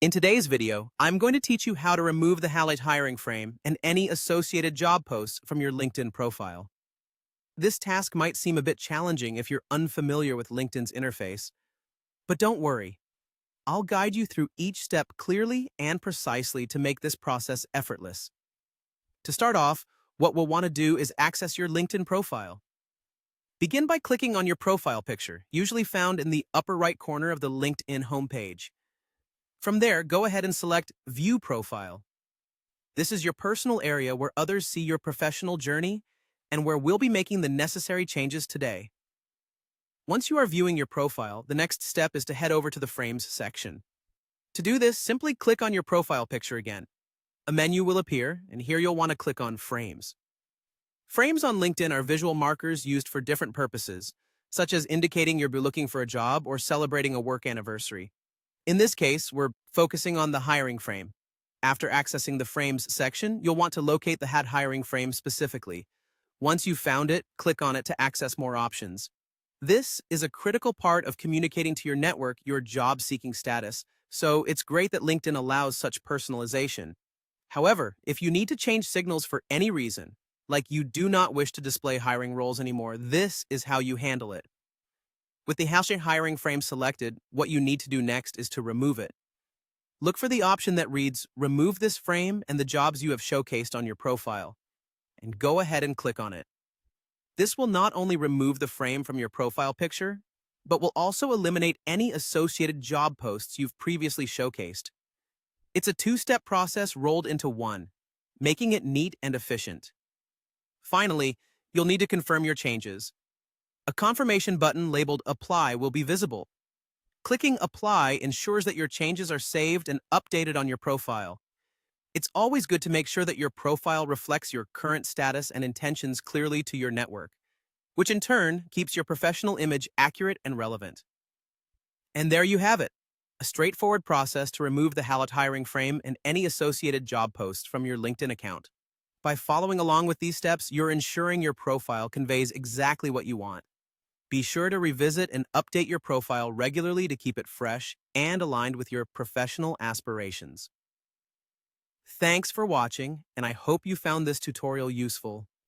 In today's video, I'm going to teach you how to remove the highlight hiring frame and any associated job posts from your LinkedIn profile. This task might seem a bit challenging if you're unfamiliar with LinkedIn's interface, but don't worry. I'll guide you through each step clearly and precisely to make this process effortless. To start off, what we'll want to do is access your LinkedIn profile. Begin by clicking on your profile picture, usually found in the upper right corner of the LinkedIn homepage. From there, go ahead and select View Profile. This is your personal area where others see your professional journey and where we'll be making the necessary changes today. Once you are viewing your profile, the next step is to head over to the Frames section. To do this, simply click on your profile picture again. A menu will appear, and here you'll want to click on Frames. Frames on LinkedIn are visual markers used for different purposes, such as indicating you're looking for a job or celebrating a work anniversary. In this case, we're focusing on the hiring frame. After accessing the Frames section, you'll want to locate the hiring frame specifically. Once you've found it, click on it to access more options. This is a critical part of communicating to your network your job-seeking status, so it's great that LinkedIn allows such personalization. However, if you need to change signals for any reason, like you do not wish to display hiring roles anymore, this is how you handle it. With the hiring frame selected, what you need to do next is to remove it. Look for the option that reads, Remove this frame and the jobs you have showcased on your profile, and go ahead and click on it. This will not only remove the frame from your profile picture, but will also eliminate any associated job posts you've previously showcased. It's a two-step process rolled into one, making it neat and efficient. Finally, you'll need to confirm your changes. A confirmation button labeled Apply will be visible. Clicking Apply ensures that your changes are saved and updated on your profile. It's always good to make sure that your profile reflects your current status and intentions clearly to your network, which in turn keeps your professional image accurate and relevant. And there you have it, a straightforward process to remove the hiring frame and any associated job posts from your LinkedIn account. By following along with these steps, you're ensuring your profile conveys exactly what you want. Be sure to revisit and update your profile regularly to keep it fresh and aligned with your professional aspirations. Thanks for watching, and I hope you found this tutorial useful.